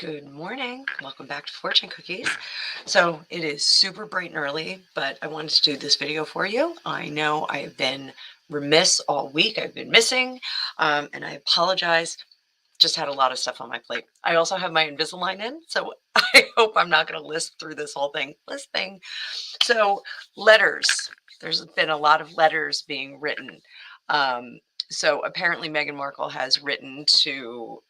Good morning. Welcome back to Fortune Cookies. So it is super bright and early, but I wanted to do this video for you. I know I have been remiss all week. I've been missing, and I apologize. Just had a lot of stuff on my plate. I also have my Invisalign in, so I hope I'm not going to lisp through this whole thing. Lisping. So letters. There's been a lot of letters being written. So apparently Meghan Markle has written to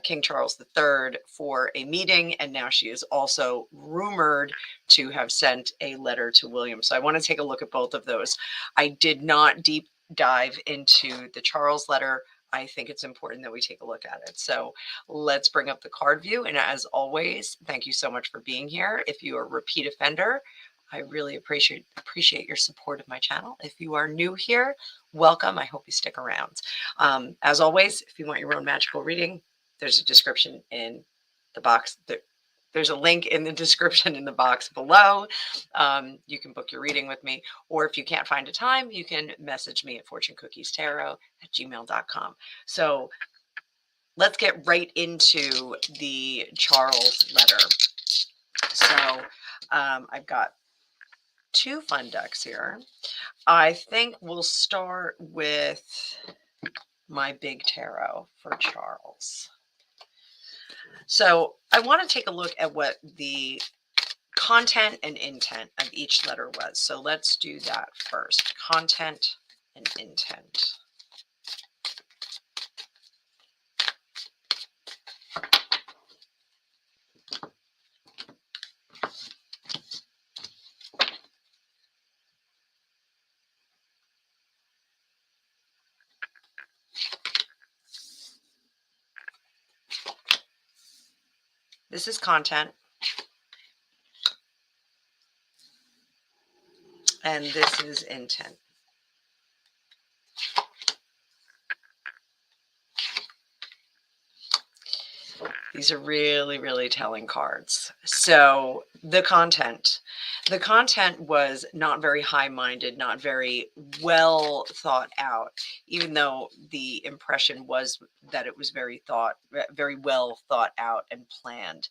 King Charles III for a meeting, and now she is also rumored to have sent a letter to William. So I want to take a look at both of those. I did not deep dive into the Charles letter. I think it's important that we take a look at it. So let's bring up the card view. And as always, thank you so much for being here. If you are a repeat offender, I really appreciate your support of my channel. If you are new here, welcome. I hope you stick around. As always, if you want your own magical reading, there's a description in the box. There's a link in the description in the box below. You can book your reading with me, or if you can't find a time, you can message me at fortunecookiestarot@gmail.com. So let's get right into the Charles letter. So I've got two fun decks here. I think we'll start with my big tarot for Charles. So I want to take a look at what the content and intent of each letter was. So let's do that first. Content and intent. This is content. And this is intent. These are really, really telling cards. So the content was not very high-minded, not very well thought out, even though the impression was that it was very well thought out and planned.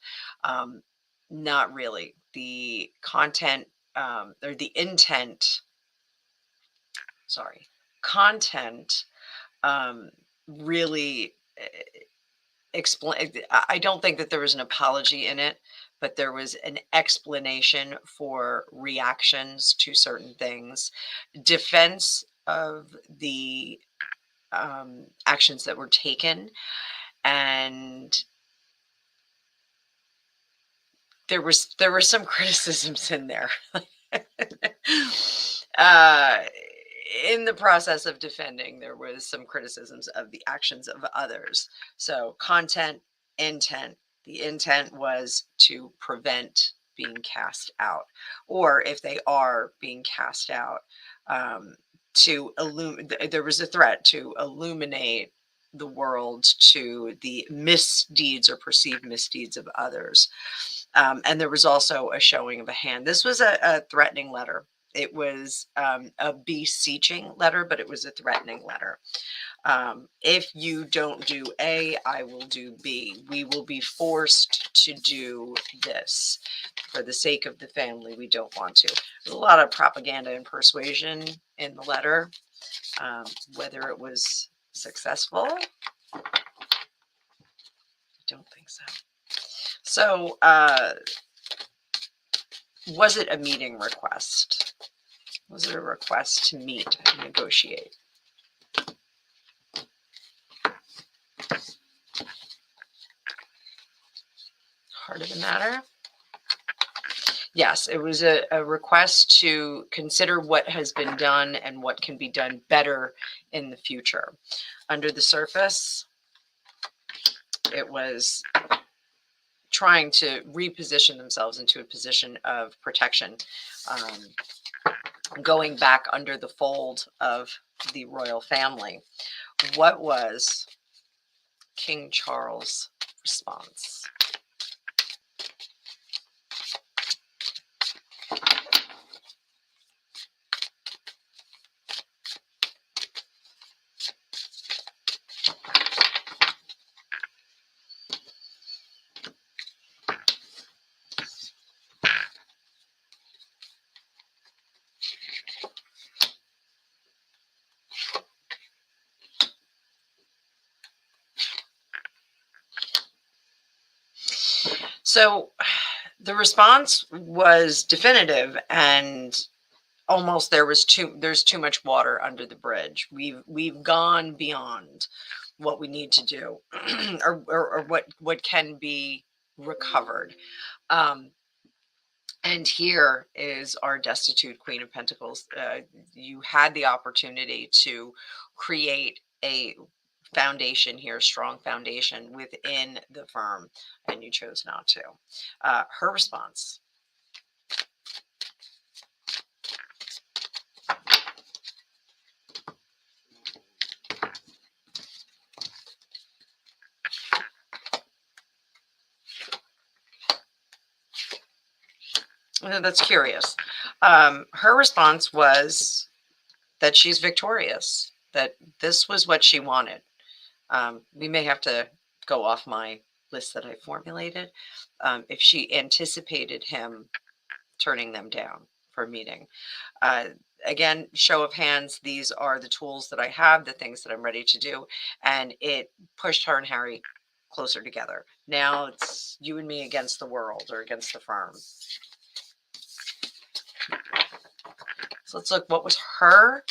Not really. The content or the intent, content really explain. I don't think that there was an apology in it, but there was an explanation for reactions to certain things, defense of the actions that were taken, and there were some criticisms in there. In the process of defending, there was some criticisms of the actions of others. So content, intent. The intent was to prevent being cast out, or if they are being cast out, to illuminate. There was a threat to illuminate the world to the misdeeds or perceived misdeeds of others. And there was also a showing of a hand. This was a threatening letter. It was a beseeching letter, but it was a threatening letter. If you don't do A, I will do B. We will be forced to do this. For the sake of the family, we don't want to. There's a lot of propaganda and persuasion in the letter. Whether it was successful, I don't think so. So, was it a meeting request? Was it a request to meet and negotiate? Heart of the matter? Yes, it was a request to consider what has been done and what can be done better in the future. Under the surface, it was trying to reposition themselves into a position of protection, going back under the fold of the royal family. What was King Charles' response? So the response was definitive, and almost there's too much water under the bridge. We've gone beyond what we need to do, or what can be recovered. Um, and here is our destitute Queen of Pentacles. You had the opportunity to create a foundation here, strong foundation within the firm, and you chose not to. Her response. That's curious. Her response was that she's victorious, that this was what she wanted. We may have to go off my list that I formulated. If she anticipated him turning them down for a meeting. Uh, Again, show of hands, these are the tools that I have, the things that I'm ready to do. And it pushed her and Harry closer together. Now it's you and me against the world, or against the firm. So let's look, what was her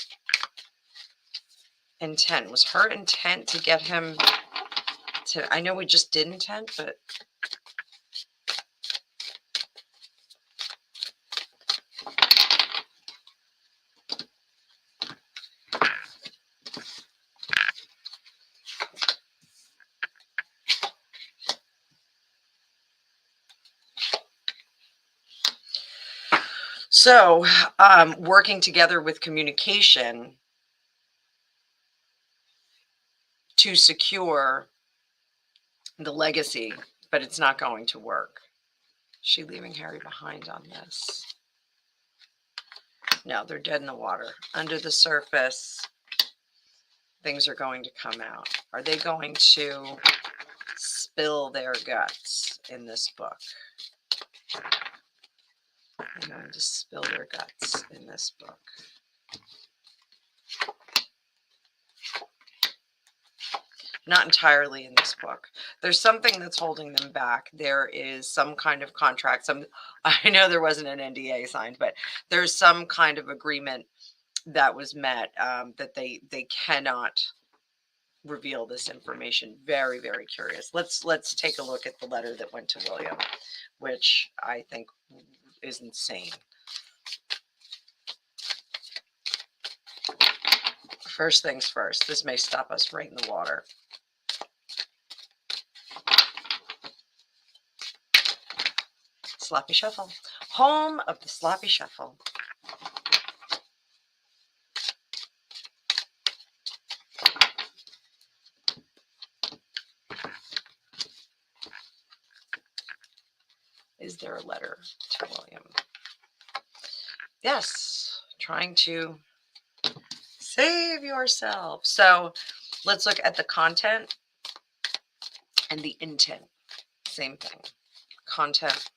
intent? Was her intent to get him to, I know we just did intent, but so working together with communication to secure the legacy, but it's not going to work. Is she leaving Harry behind on this? No, they're dead in the water. Under the surface, things are going to come out. Are they going to spill their guts in this book? They're going to spill their guts in this book. Not entirely in this book. There's something that's holding them back. There is some kind of contract. I know there wasn't an NDA signed, but there's some kind of agreement that was met, that they cannot reveal this information. Very, very curious. Let's take a look at the letter that went to William, which I think is insane. First things first, this may stop us right in the water. Sloppy shuffle. Home of the sloppy shuffle. Is there a letter to William? Yes, trying to save yourself. So let's look at the content and the intent. Same thing. Content,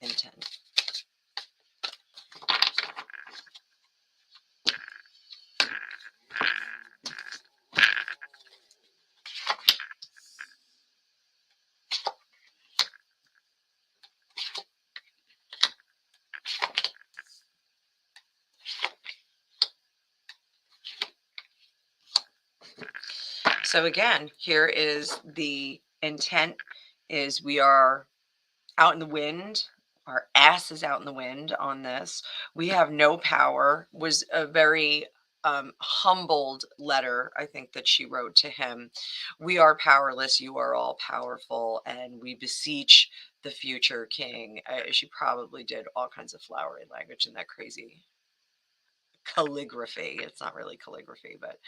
intent. So again, here is the intent, is we are out in the wind. Our ass is out in the wind on this. We have no power. Was a very humbled letter, I think, that she wrote to him. We are powerless. You are all powerful, and we beseech the future king. She probably did all kinds of flowery language in that crazy calligraphy. It's not really calligraphy, but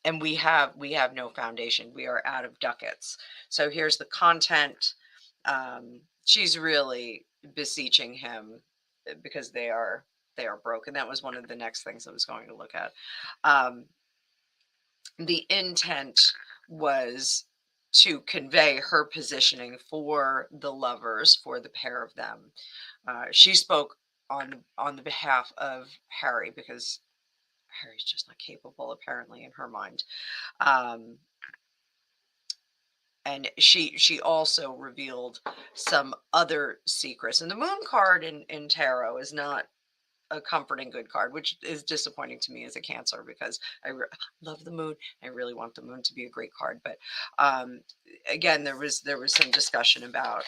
and we have no foundation. We are out of ducats. So here's the content. She's really beseeching him because they are broken. That was one of the next things I was going to look at. The intent was to convey her positioning for the lovers, for the pair of them. She spoke on the behalf of Harry, because Harry's just not capable, apparently, in her mind. and she also revealed some other secrets. And the moon card in tarot is not a comforting good card, which is disappointing to me as a Cancer, because love the moon. I really want the moon to be a great card. But again, there was some discussion about,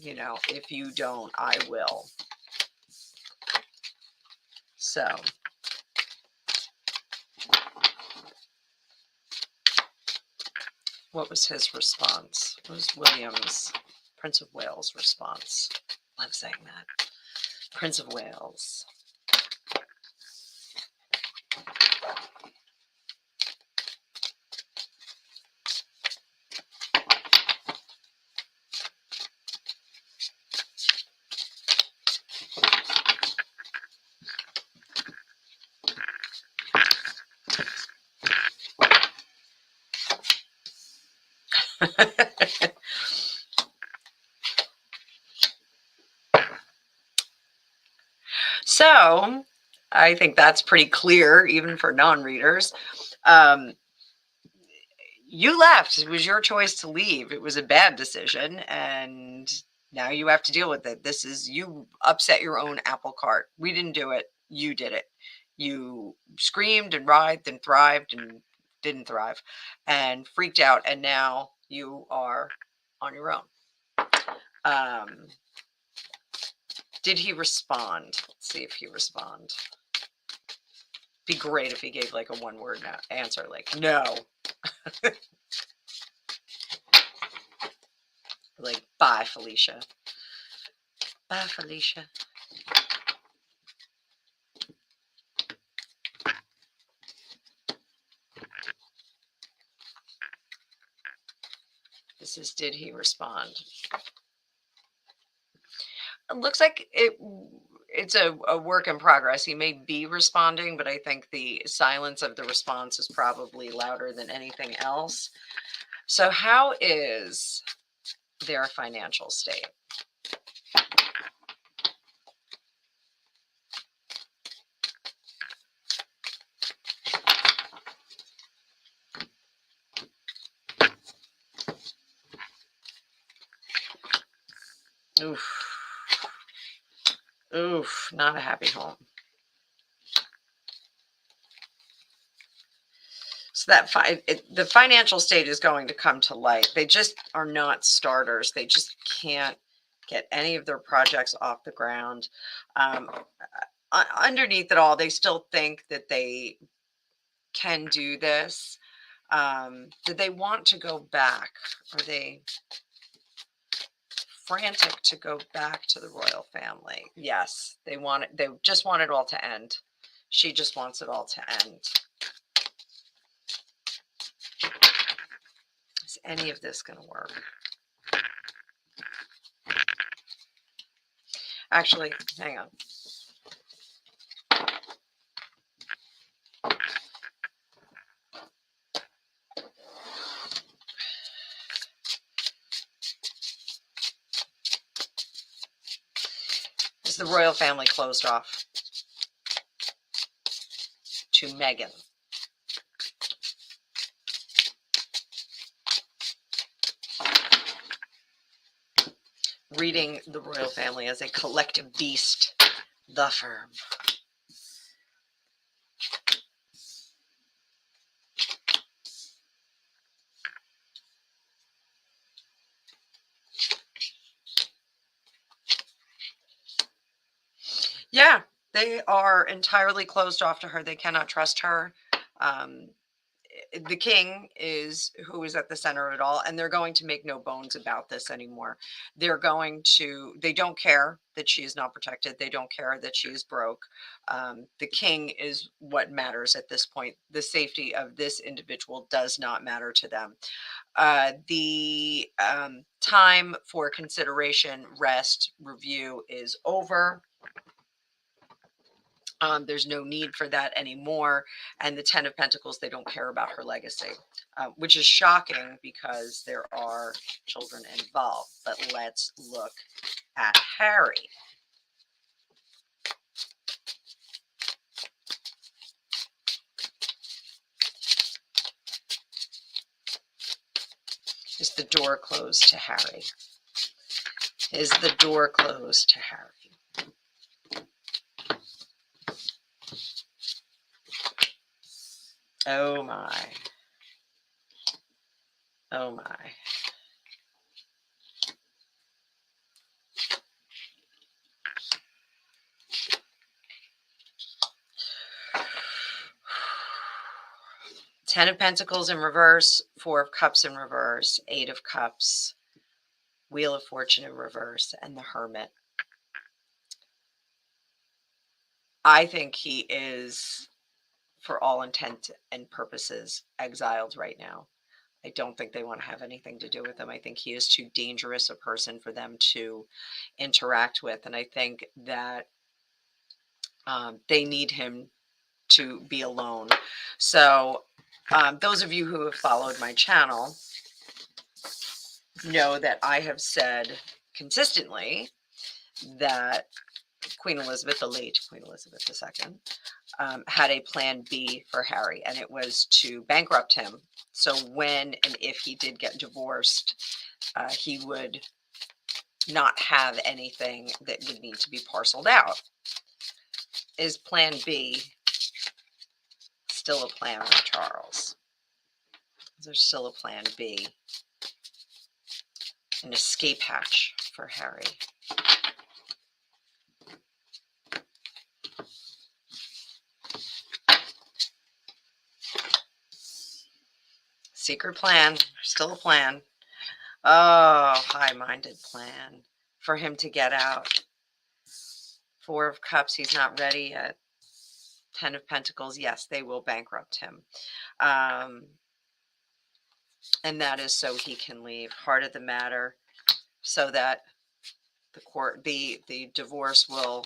if you don't, I will. So what was his response? What was William's, Prince of Wales, response? Love saying that. Prince of Wales. So I think that's pretty clear, even for non-readers. You left. It was your choice to leave. It was a bad decision, and now you have to deal with it. You upset your own apple cart. We didn't do it. You did it. You screamed and writhed and thrived and didn't thrive and freaked out, and now you are on your own. Did he respond? Let's see if he respond. Be great if he gave like a one-word answer, like no. Like, bye, Felicia. Bye, Felicia. This is, did he respond? It looks like it's a work in progress. He may be responding, but I think the silence of the response is probably louder than anything else. So how is their financial state? Oof. Oof, not a happy home. So that the financial state is going to come to light. They just are not starters. They just can't get any of their projects off the ground. Underneath it all, they still think that they can do this. Do they want to go back? Are they frantic to go back to the royal family? Yes, they want it. They just want it all to end. She just wants it all to end. Is any of this going to work? Actually, hang on. Is the royal family closed off to Meghan? Reading the royal family as a collective beast, the firm. Yeah, they are entirely closed off to her. They cannot trust her. The king is who is at the center of it all, and they're going to make no bones about this anymore. They don't care that she is not protected. They don't care that she is broke. The king is what matters at this point. The safety of this individual does not matter to them. The time for consideration, rest, review is over. There's no need for that anymore. And the 10 of Pentacles, they don't care about her legacy, which is shocking because there are children involved. But let's look at Harry. Is the door closed to Harry? Is the door closed to Harry? Oh my. Oh my. Ten of Pentacles in reverse, Four of Cups in reverse, Eight of Cups, Wheel of Fortune in reverse, and the Hermit. I think he is, for all intent and purposes, exiled right now. I don't think they want to have anything to do with him. I think he is too dangerous a person for them to interact with. And I think that they need him to be alone. So those of you who have followed my channel know that I have said consistently that Queen Elizabeth, the late Queen Elizabeth II, had a plan B for Harry, and it was to bankrupt him. So when and if he did get divorced, he would not have anything that would need to be parceled out. Is plan B still a plan for Charles? Is there still a plan B? An escape hatch for Harry? Secret plan, still a plan. Oh, high-minded plan for him to get out. Four of Cups, he's not ready yet. Ten of Pentacles, yes, they will bankrupt him. And that is so he can leave. Heart of the matter, so that the divorce will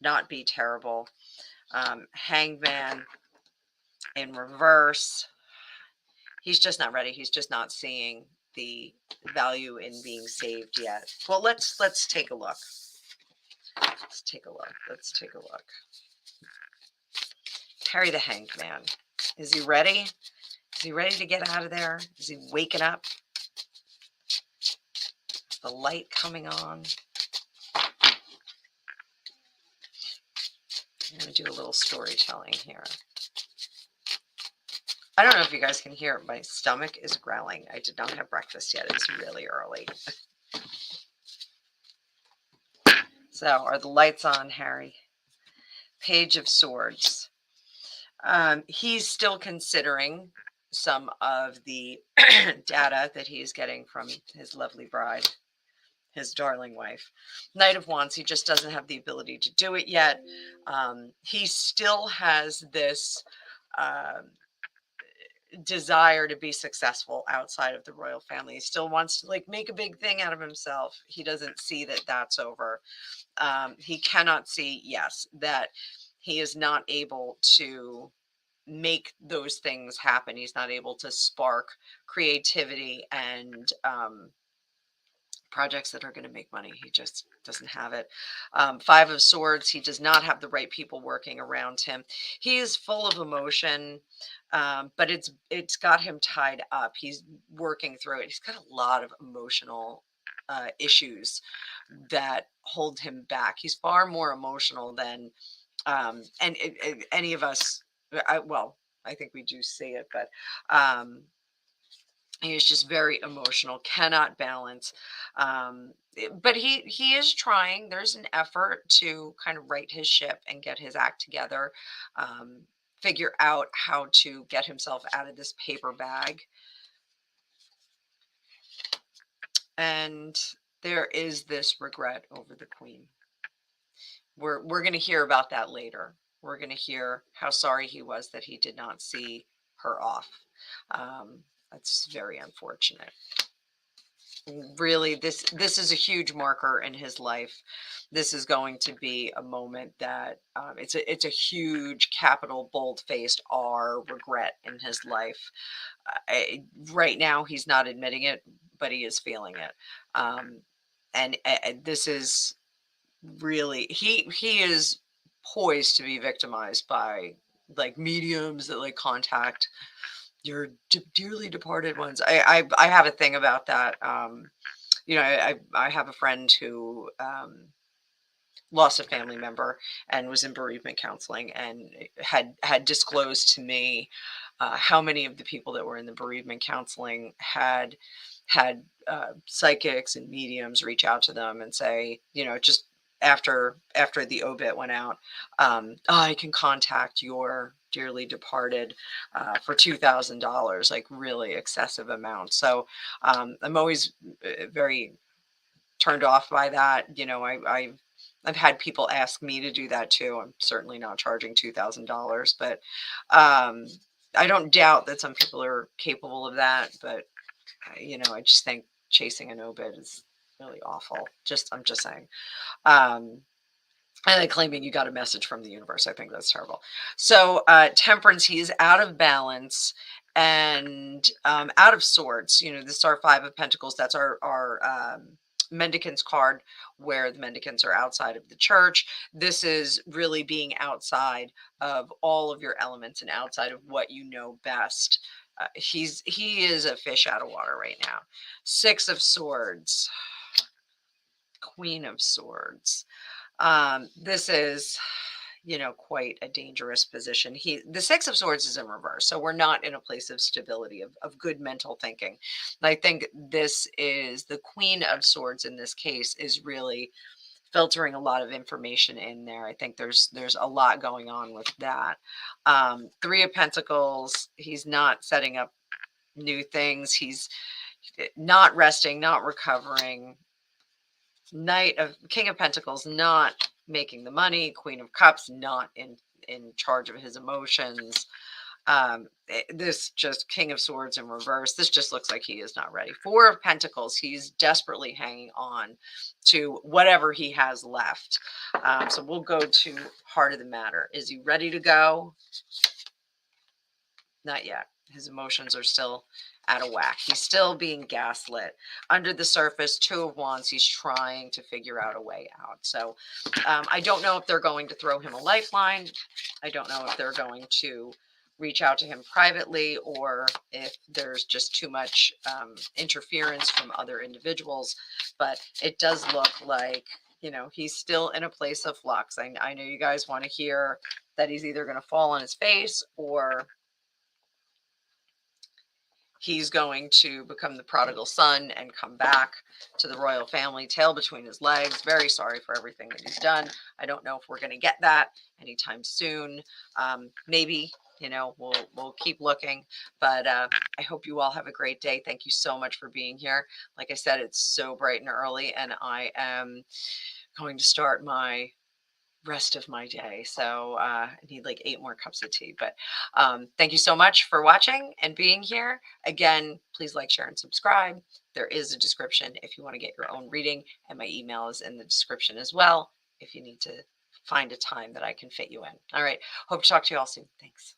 not be terrible. Hanged Man in reverse. He's just not ready. He's just not seeing the value in being saved yet. Well, let's take a look. Let's take a look. Let's take a look. Harry the Hanged Man. Is he ready? Is he ready to get out of there? Is he waking up? Is the light coming on? I'm going to do a little storytelling here. I don't know if you guys can hear it. My stomach is growling. I did not have breakfast yet. It's really early. So, are the lights on, Harry? Page of Swords. He's still considering some of the data that he is getting from his lovely bride, his darling wife. Knight of Wands, he just doesn't have the ability to do it yet. He still has this desire to be successful outside of the royal family. He still wants to make a big thing out of himself. He doesn't see that that's over. He cannot see, yes, that he is not able to make those things happen. He's not able to spark creativity and projects that are going to make money. He just doesn't have it. Five of Swords, he does not have the right people working around him. He is full of emotion, but it's got him tied up. He's working through it. He's got a lot of emotional issues that hold him back. He's far more emotional than any of us. I think we do see it, but he is just very emotional, cannot balance. But he is trying. There's an effort to kind of right his ship and get his act together, figure out how to get himself out of this paper bag. And there is this regret over the Queen. We're going to hear about that later. We're going to hear how sorry he was that he did not see her off. That's very unfortunate. Really, this is a huge marker in his life. This is going to be a moment that it's a huge capital bold-faced R regret in his life. Right now, he's not admitting it, but he is feeling it. And this is really, he is poised to be victimized by mediums that contact your dearly departed ones. I have a thing about that. I have a friend who lost a family member and was in bereavement counseling, and had disclosed to me how many of the people that were in the bereavement counseling had psychics and mediums reach out to them and say, just after the obit went out, I can contact your dearly departed for $2,000, like really excessive amounts. So I'm always very turned off by that. I've had people ask me to do that too. I'm certainly not charging $2,000, but um, I don't doubt that some people are capable of that. But I just think chasing an obit is really awful. I'm just saying. Um, and then claiming you got a message from the universe. I think that's terrible. So Temperance, he is out of balance and out of sorts. The Star Five of Pentacles, that's our mendicants card, where the mendicants are outside of the church. This is really being outside of all of your elements and outside of what you know best. He is a fish out of water right now. Six of Swords, Queen of Swords. This is, quite a dangerous position. The Six of Swords is in reverse, so we're not in a place of stability, of good mental thinking. And I think this is the Queen of Swords in this case is really filtering a lot of information in there. I think there's a lot going on with that. Three of Pentacles, he's not setting up new things. He's not resting, not recovering. King of Pentacles, not making the money. Queen of Cups, not in charge of his emotions. This just King of Swords in reverse. This just looks like he is not ready. Four of Pentacles, he's desperately hanging on to whatever he has left. So we'll go to heart of the matter. Is he ready to go? Not yet. His emotions are still out of whack. He's still being gaslit. Under the surface, Two of Wands, he's trying to figure out a way out. So I don't know if they're going to throw him a lifeline. I don't know if they're going to reach out to him privately, or if there's just too much interference from other individuals. But it does look like, he's still in a place of flux. I know you guys want to hear that he's either going to fall on his face, or he's going to become the prodigal son and come back to the royal family, tail between his legs. Very sorry for everything that he's done. I don't know if we're going to get that anytime soon. Maybe, we'll keep looking. But I hope you all have a great day. Thank you so much for being here. Like I said, it's so bright and early, and I am going to start my rest of my day. So I need like 8 more cups of tea. But thank you so much for watching and being here. Again, please like, share, and subscribe. There is a description if you want to get your own reading, and my email is in the description as well if you need to find a time that I can fit you in. All right. Hope to talk to you all soon. Thanks.